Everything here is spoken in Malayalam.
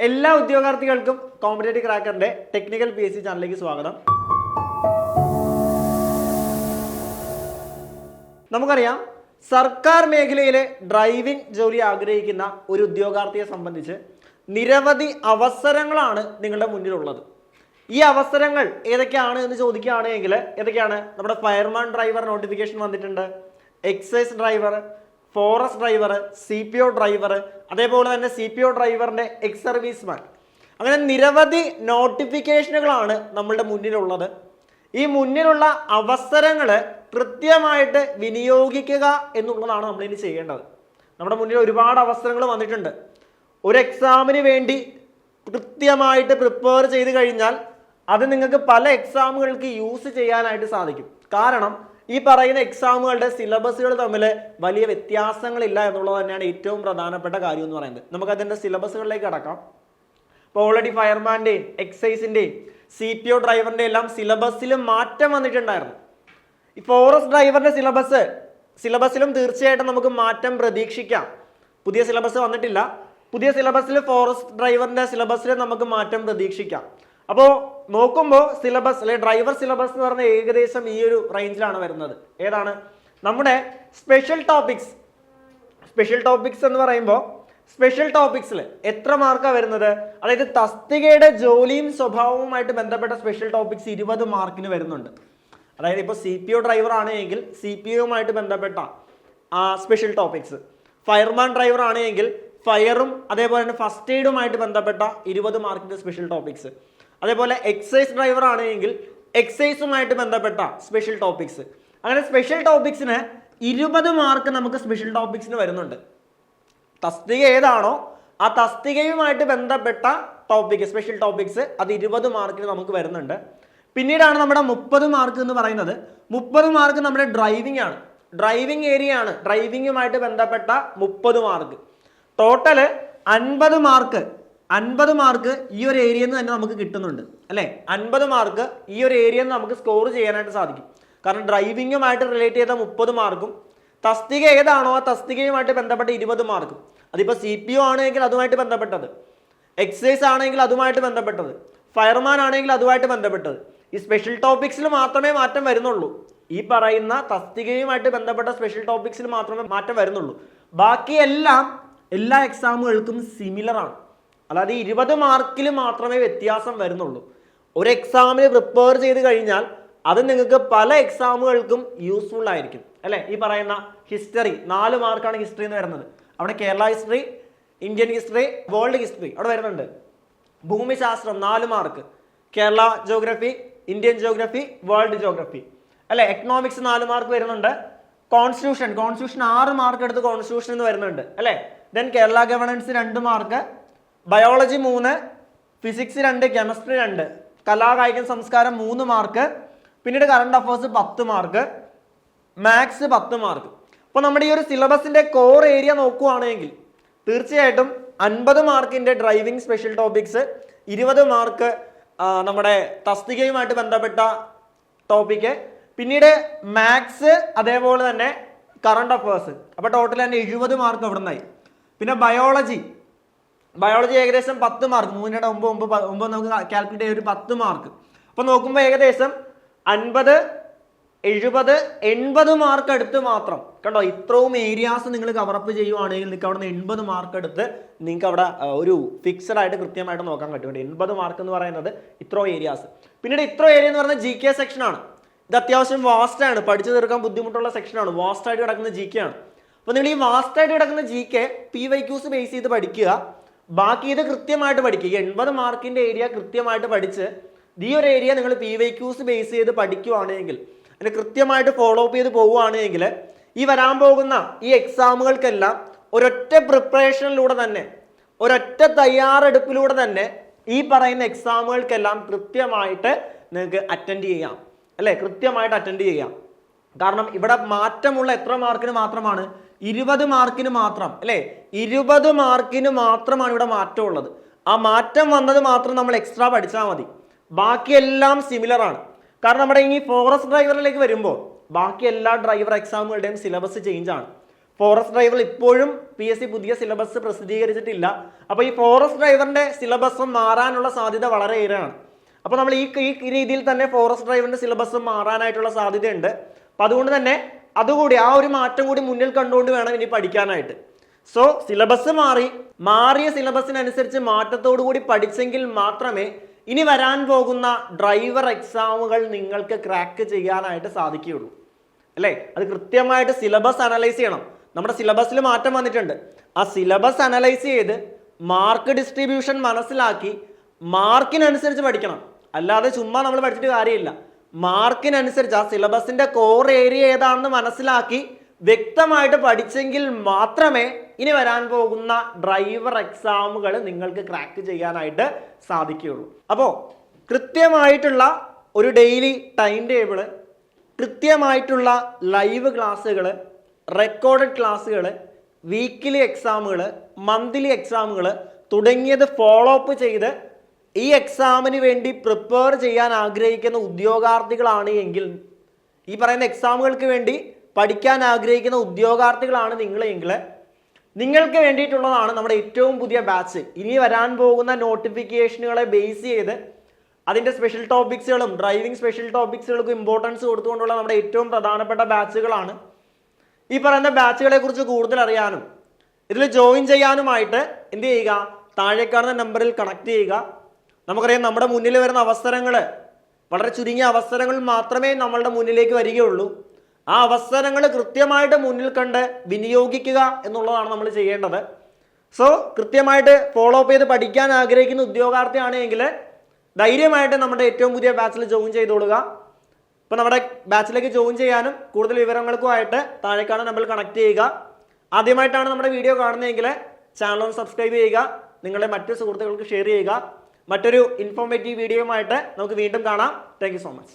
എല്ലാ ഉദ്യോഗാർത്ഥികൾക്കും കോമ്പറ്റേറ്റീവ് ക്രാക്കറിന്റെ ടെക്നിക്കൽ PSC ചാനലിലേക്ക് സ്വാഗതം. നമുക്കറിയാം, സർക്കാർ മേഖലയിലെ ഡ്രൈവിംഗ് ജോലി ആഗ്രഹിക്കുന്ന ഒരു ഉദ്യോഗാർത്ഥിയെ സംബന്ധിച്ച് നിരവധി അവസരങ്ങളാണ് നിങ്ങളുടെ മുന്നിലുള്ളത്. ഈ അവസരങ്ങൾ ഏതൊക്കെയാണ് എന്ന് ചോദിക്കുകയാണെങ്കിൽ ഏതൊക്കെയാണ്? നമ്മുടെ ഫയർമാൻ ഡ്രൈവർ നോട്ടിഫിക്കേഷൻ വന്നിട്ടുണ്ട്, excise driver, forest driver, CPO driver, അതേപോലെ തന്നെ CPO ഡ്രൈവറിൻ്റെ എക്സ് സർവീസ്മാൻ. അങ്ങനെ നിരവധി നോട്ടിഫിക്കേഷനുകളാണ് നമ്മളുടെ മുന്നിലുള്ളത്. ഈ മുന്നിലുള്ള അവസരങ്ങൾ കൃത്യമായിട്ട് വിനിയോഗിക്കുക എന്നുള്ളതാണ് നമ്മളിനി ചെയ്യേണ്ടത്. നമ്മുടെ മുന്നിൽ ഒരുപാട് അവസരങ്ങൾ വന്നിട്ടുണ്ട്. ഒരു എക്സാമിന് വേണ്ടി കൃത്യമായിട്ട് പ്രിപ്പയർ ചെയ്ത് കഴിഞ്ഞാൽ അത് നിങ്ങൾക്ക് പല എക്സാമുകൾക്ക് യൂസ് ചെയ്യാനായിട്ട് സാധിക്കും. കാരണം ഈ പറയുന്ന എക്സാമുകളുടെ സിലബസുകൾ തമ്മിൽ വലിയ വ്യത്യാസങ്ങളില്ല എന്നുള്ളത് തന്നെയാണ് ഏറ്റവും പ്രധാനപ്പെട്ട കാര്യം എന്ന് പറയുന്നത്. നമുക്കതിൻ്റെ സിലബസുകളിലേക്ക് കടക്കാം. ഇപ്പോൾ ഓൾറെഡി ഫയർമാൻ്റെയും എക്സൈസിൻ്റെയും CPO ഡ്രൈവറിൻ്റെ എല്ലാം സിലബസിൽ മാറ്റം വന്നിട്ടുണ്ടായിരുന്നു. ഈ ഫോറസ്റ്റ് ഡ്രൈവറിൻ്റെ സിലബസിലും തീർച്ചയായിട്ടും നമുക്ക് മാറ്റം പ്രതീക്ഷിക്കാം. പുതിയ സിലബസ് വന്നിട്ടില്ല. പുതിയ സിലബസിൽ ഫോറസ്റ്റ് ഡ്രൈവറിൻ്റെ സിലബസിൽ നമുക്ക് മാറ്റം പ്രതീക്ഷിക്കാം. അപ്പോൾ നോക്കുമ്പോൾ സിലബസ് അല്ലെ ഡ്രൈവർ സിലബസ് എന്ന് പറഞ്ഞാൽ ഏകദേശം ഈ ഒരു റേഞ്ചിലാണ് വരുന്നത്. ഏതാണ്? നമ്മുടെ സ്പെഷ്യൽ ടോപ്പിക്സ് എന്ന് പറയുമ്പോൾ സ്പെഷ്യൽ ടോപ്പിക്സിൽ എത്ര മാർക്കാണ് വരുന്നത്? അതായത് തസ്തികയുടെ ജോലിയും സ്വഭാവവുമായിട്ട് ബന്ധപ്പെട്ട സ്പെഷ്യൽ ടോപ്പിക്സ് 20 മാർക്കിന് വരുന്നുണ്ട്. അതായത് ഇപ്പോൾ CPO ഡ്രൈവർ ആണെങ്കിൽ CPOയുമായിട്ട് ബന്ധപ്പെട്ട സ്പെഷ്യൽ ടോപ്പിക്സ്, ഫയർമാൻ ഡ്രൈവർ ആണെങ്കിൽ ഫയറും അതേപോലെ തന്നെ ഫസ്റ്റ് എയ്ഡുമായിട്ട് ബന്ധപ്പെട്ട 20 മാർക്കിൻ്റെ സ്പെഷ്യൽ ടോപ്പിക്സ്, അതേപോലെ എക്സൈസ് ഡ്രൈവർ ആണെങ്കിൽ എക്സൈസുമായിട്ട് ബന്ധപ്പെട്ട സ്പെഷ്യൽ ടോപ്പിക്സ്. അങ്ങനെ സ്പെഷ്യൽ ടോപ്പിക്സിന് 20 മാർക്ക് നമുക്ക് സ്പെഷ്യൽ ടോപ്പിക്സിന് വരുന്നുണ്ട്. തസ്തിക ഏതാണോ ആ തസ്തികയുമായിട്ട് ബന്ധപ്പെട്ട ടോപ്പിക് സ്പെഷ്യൽ ടോപ്പിക്സ് അത് 20 മാർക്കിന് നമുക്ക് വരുന്നുണ്ട്. പിന്നീടാണ് നമ്മുടെ 30 മാർക്ക് എന്ന് പറയുന്നത്. 30 മാർക്ക് നമ്മുടെ ഡ്രൈവിംഗ് ആണ്, ഡ്രൈവിംഗ് ഏരിയ ആണ്. ഡ്രൈവിംഗുമായിട്ട് ബന്ധപ്പെട്ട 30 മാർക്ക്. ടോട്ടല് 50 മാർക്ക് ഈ ഒരു ഏരിയയിൽ നിന്ന് തന്നെ നമുക്ക് കിട്ടുന്നുണ്ട് അല്ലേ? 50 മാർക്ക് ഈ ഒരു ഏരിയയിൽ നിന്ന് നമുക്ക് സ്കോർ ചെയ്യാനായിട്ട് സാധിക്കും. കാരണം ഡ്രൈവിംഗുമായിട്ട് റിലേറ്റ് ചെയ്ത 30 മാർക്കും തസ്തിക ഏതാണോ ആ തസ്തികയുമായിട്ട് ബന്ധപ്പെട്ട 20 മാർക്കും. അതിപ്പോൾ CPO ആണെങ്കിൽ അതുമായിട്ട് ബന്ധപ്പെട്ടത്, എക്സൈസ് ആണെങ്കിൽ അതുമായിട്ട് ബന്ധപ്പെട്ടത്, ഫയർമാൻ ആണെങ്കിൽ അതുമായിട്ട് ബന്ധപ്പെട്ടത്. ഈ സ്പെഷ്യൽ ടോപ്പിക്സിൽ മാത്രമേ മാറ്റം വരുന്നുള്ളൂ. ഈ പറയുന്ന തസ്തികയുമായിട്ട് ബന്ധപ്പെട്ട സ്പെഷ്യൽ ടോപ്പിക്സിൽ മാത്രമേ മാറ്റം വരുന്നുള്ളൂ. ബാക്കി എല്ലാ എക്സാമുകൾക്കും സിമിലർ ആണ്. അല്ലാതെ 20 മാർക്കിൽ മാത്രമേ വ്യത്യാസം വരുന്നുള്ളൂ. ഒരു എക്സാമിന് പ്രിപ്പയർ ചെയ്ത് കഴിഞ്ഞാൽ അത് നിങ്ങൾക്ക് പല എക്സാമുകൾക്കും യൂസ്ഫുൾ ആയിരിക്കും അല്ലേ? ഈ പറയുന്ന ഹിസ്റ്ററി 4 മാർക്കാണ് ഹിസ്റ്ററി എന്ന് വരുന്നത്. അവിടെ Kerala history, Indian history, world history അവിടെ വരുന്നുണ്ട്. ഭൂമിശാസ്ത്രം 4 mark, Kerala geography, Indian geography, world geography അല്ലെ? എക്കണോമിക്സ് 4 മാർക്ക് വരുന്നുണ്ട്. കോൺസ്റ്റിറ്റ്യൂഷൻ 6 മാർക്ക് എടുത്ത് കോൺസ്റ്റിറ്റ്യൂഷൻ എന്ന് വരുന്നുണ്ട് അല്ലേ? Then Kerala governance 2 mark, biology 3, physics 2, chemistry 2, കലാകായിക സംസ്കാരം 3 മാർക്ക്, പിന്നീട് current affairs 10 mark, maths 10 mark. അപ്പോൾ നമ്മുടെ ഈ ഒരു സിലബസിന്റെ കോർ ഏരിയ നോക്കുകയാണെങ്കിൽ തീർച്ചയായിട്ടും 50 മാർക്കിന്റെ ഡ്രൈവിംഗ് സ്പെഷ്യൽ ടോപ്പിക്സ്, 20 മാർക്ക് നമ്മുടെ തസ്തികയുമായിട്ട് ബന്ധപ്പെട്ട ടോപ്പിക്ക്, പിന്നീട് മാത്സ് അതേപോലെ തന്നെ കറണ്ട് അഫയേഴ്സ്. അപ്പോൾ ടോട്ടൽ തന്നെ 70 മാർക്ക് അവിടെ നിന്നായി. പിന്നെ ബയോളജി ഏകദേശം 10 മാർക്ക്, 3-9 നമുക്ക് കാൽക്കുലേറ്റ് ചെയ്ത് ഒരു 10 മാർക്ക്. അപ്പോൾ നോക്കുമ്പോൾ ഏകദേശം 50, 70, 80 മാർക്ക് എടുത്ത് മാത്രം കണ്ടോ, ഇത്രയും ഏരിയാസ് നിങ്ങൾ കവറപ്പ് ചെയ്യുവാണെങ്കിൽ നിങ്ങൾക്ക് അവിടെ നിന്ന് 80 മാർക്ക് എടുത്ത് നിങ്ങൾക്ക് അവിടെ ഒരു ഫിക്സഡ് ആയിട്ട് കൃത്യമായിട്ട് നോക്കാൻ പറ്റും. 80 മാർക്ക് എന്ന് പറയുന്നത് ഇത്രയും ഏരിയാസ്. പിന്നീട് ഇത്ര ഏരിയ എന്ന് പറയുന്നത് GK സെക്ഷനാണ്. ഇത് അത്യാവശ്യം വാസ്റ്റ് ആണ്, പഠിച്ചു തീർക്കാൻ ബുദ്ധിമുട്ടുള്ള സെക്ഷനാണ്, വാസ്റ്റ് ആയിട്ട് കിടക്കുന്ന GK ആണ്. അപ്പോൾ നിങ്ങൾ ഈ വാസ്റ്റ് ആയിട്ട് കിടക്കുന്ന GK PYQs ബേസ് ചെയ്ത് പഠിക്കുക. ബാക്കി ഇത് കൃത്യമായിട്ട് പഠിക്കുക. 80 മാർക്കിന്റെ ഏരിയ കൃത്യമായിട്ട് പഠിച്ച് ഈ ഒരു ഏരിയ നിങ്ങൾ PYQs ബേസ് ചെയ്ത് പഠിക്കുകയാണെങ്കിൽ, അതിന് കൃത്യമായിട്ട് ഫോളോ അപ്പ് ചെയ്ത് പോവുകയാണെങ്കിൽ ഈ വരാൻ പോകുന്ന ഈ എക്സാമുകൾക്കെല്ലാം ഒരൊറ്റ പ്രിപ്പറേഷനിലൂടെ തന്നെ, ഒരൊറ്റ തയ്യാറെടുപ്പിലൂടെ തന്നെ ഈ പറയുന്ന എക്സാമുകൾക്കെല്ലാം കൃത്യമായിട്ട് നിങ്ങൾക്ക് അറ്റൻഡ് ചെയ്യാം അല്ലേ? കൃത്യമായിട്ട് അറ്റൻഡ് ചെയ്യാം. കാരണം ഇവിടെ മാറ്റമുള്ള എത്ര മാർക്കിന് മാത്രമാണ്? 20 മാർക്കിന് മാത്രം അല്ലേ? 20 മാർക്കിന് മാത്രമാണ് ഇവിടെ മാറ്റമുള്ളത്. ആ മാറ്റം വന്നത് മാത്രം നമ്മൾ എക്സ്ട്രാ പഠിച്ചാൽ മതി. ബാക്കിയെല്ലാം സിമിലർ ആണ്. കാരണം നമ്മുടെ ഈ ഫോറസ്റ്റ് ഡ്രൈവറിലേക്ക് വരുമ്പോൾ ബാക്കി എല്ലാ ഡ്രൈവർ എക്സാമുകളുടെയും സിലബസ് ചേഞ്ച് ആണ്. ഫോറസ്റ്റ് ഡ്രൈവർ ഇപ്പോഴും PSC പുതിയ സിലബസ് പ്രസിദ്ധീകരിച്ചിട്ടില്ല. അപ്പോൾ ഈ ഫോറസ്റ്റ് ഡ്രൈവറിന്റെ സിലബസും മാറാനുള്ള സാധ്യത വളരെ ഏറെയാണ്. അപ്പോൾ നമ്മൾ ഈ രീതിയിൽ തന്നെ ഫോറസ്റ്റ് ഡ്രൈവറിന്റെ സിലബസും മാറാനായിട്ടുള്ള സാധ്യതയുണ്ട്. അപ്പം അതുകൊണ്ട് തന്നെ അതുകൂടി ആ ഒരു മാറ്റം കൂടി മുന്നിൽ കണ്ടുകൊണ്ട് വേണം ഇനി പഠിക്കാനായിട്ട്. സോ സിലബസ് മാറിയ സിലബസിനനുസരിച്ച് മാറ്റത്തോടു കൂടി പഠിച്ചെങ്കിൽ മാത്രമേ ഇനി വരാൻ പോകുന്ന ഡ്രൈവർ എക്സാമുകൾ നിങ്ങൾക്ക് ക്രാക്ക് ചെയ്യാനായിട്ട് സാധിക്കുകയുള്ളൂ, അല്ലേ? അത് കൃത്യമായിട്ട് സിലബസ് അനലൈസ് ചെയ്യണം. നമ്മുടെ സിലബസിൽ മാറ്റം വന്നിട്ടുണ്ട്. ആ സിലബസ് അനലൈസ് ചെയ്ത് മാർക്ക് ഡിസ്ട്രിബ്യൂഷൻ മനസ്സിലാക്കി മാർക്കിനനുസരിച്ച് പഠിക്കണം. അല്ലാതെ ചുമ്മാ നമ്മൾ പഠിച്ചിട്ട് കാര്യമില്ല. മാർക്കിനനുസരിച്ച് ആ സിലബസിന്റെ കോർ ഏരിയ ഏതാണെന്ന് മനസ്സിലാക്കി വ്യക്തമായിട്ട് പഠിച്ചെങ്കിൽ മാത്രമേ ഇനി വരാൻ പോകുന്ന ഡ്രൈവർ എക്സാമുകൾ നിങ്ങൾക്ക് ക്രാക്ക് ചെയ്യാനായിട്ട് സാധിക്കുകയുള്ളൂ. അപ്പോൾ കൃത്യമായിട്ടുള്ള ഒരു ഡെയിലി ടൈം ടേബിള്, കൃത്യമായിട്ടുള്ള ലൈവ് ക്ലാസ്സുകൾ, റെക്കോർഡഡ് ക്ലാസ്സുകൾ, വീക്കിലി എക്സാമുകൾ, മന്ത്ലി എക്സാമുകൾ തുടങ്ങിയത് ഫോളോ അപ്പ് ചെയ്ത് ഈ എക്സാമിന് വേണ്ടി പ്രിപ്പയർ ചെയ്യാൻ ആഗ്രഹിക്കുന്ന ഉദ്യോഗാർത്ഥികളാണ് എങ്കിൽ, ഈ പറയുന്ന എക്സാമുകൾക്ക് വേണ്ടി പഠിക്കാൻ ആഗ്രഹിക്കുന്ന ഉദ്യോഗാർത്ഥികളാണ് നിങ്ങളെങ്കിൽ നിങ്ങൾക്ക് വേണ്ടിയിട്ടുള്ളതാണ് നമ്മുടെ ഏറ്റവും പുതിയ ബാച്ച്. ഇനി വരാൻ പോകുന്ന നോട്ടിഫിക്കേഷനുകളെ ബേസ് ചെയ്ത് അതിൻ്റെ സ്പെഷ്യൽ ടോപ്പിക്സുകളും ഡ്രൈവിംഗ് സ്പെഷ്യൽ ടോപ്പിക്സുകൾക്കും ഇമ്പോർട്ടൻസ് കൊടുത്തുകൊണ്ടുള്ള നമ്മുടെ ഏറ്റവും പ്രധാനപ്പെട്ട ബാച്ചുകളാണ്. ഈ പറയുന്ന ബാച്ചുകളെ കുറിച്ച് കൂടുതൽ അറിയാനും ഇതിൽ ജോയിൻ ചെയ്യാനുമായിട്ട് എന്ത് ചെയ്യുക? താഴെ കാണുന്ന നമ്പറിൽ കണക്ട് ചെയ്യുക. നമുക്കറിയാം നമ്മുടെ മുന്നിൽ വരുന്ന അവസരങ്ങൾ വളരെ ചുരുങ്ങിയ അവസരങ്ങൾ മാത്രമേ നമ്മളുടെ മുന്നിലേക്ക് വരികയുള്ളൂ. ആ അവസരങ്ങൾ കൃത്യമായിട്ട് മുന്നിൽ കണ്ട് വിനിയോഗിക്കുക എന്നുള്ളതാണ് നമ്മൾ ചെയ്യേണ്ടത്. സോ കൃത്യമായിട്ട് ഫോളോ അപ്പ് ചെയ്ത് പഠിക്കാൻ ആഗ്രഹിക്കുന്ന ഉദ്യോഗാർത്ഥിയാണെങ്കിൽ ധൈര്യമായിട്ട് നമ്മുടെ ഏറ്റവും പുതിയ ബാച്ചിൽ ജോയിൻ ചെയ്തോളുക. അപ്പോൾ നമ്മുടെ ബാച്ചിലേക്ക് ജോയിൻ ചെയ്യാനും കൂടുതൽ വിവരങ്ങൾക്കുമായിട്ട് താഴെ കാണുന്ന നമ്പറിൽ കണക്ട് ചെയ്യുക. ആദ്യമായിട്ടാണ് നമ്മുടെ വീഡിയോ കാണുന്നതെങ്കിൽ ചാനൽ ഒന്ന് സബ്സ്ക്രൈബ് ചെയ്യുക, നിങ്ങളുടെ മറ്റു സുഹൃത്തുക്കൾക്ക് ഷെയർ ചെയ്യുക. മറ്റൊരു ഇൻഫോർമേറ്റീവ് വീഡിയോയുമായിട്ട് നമുക്ക് വീണ്ടും കാണാം. Thank you so much.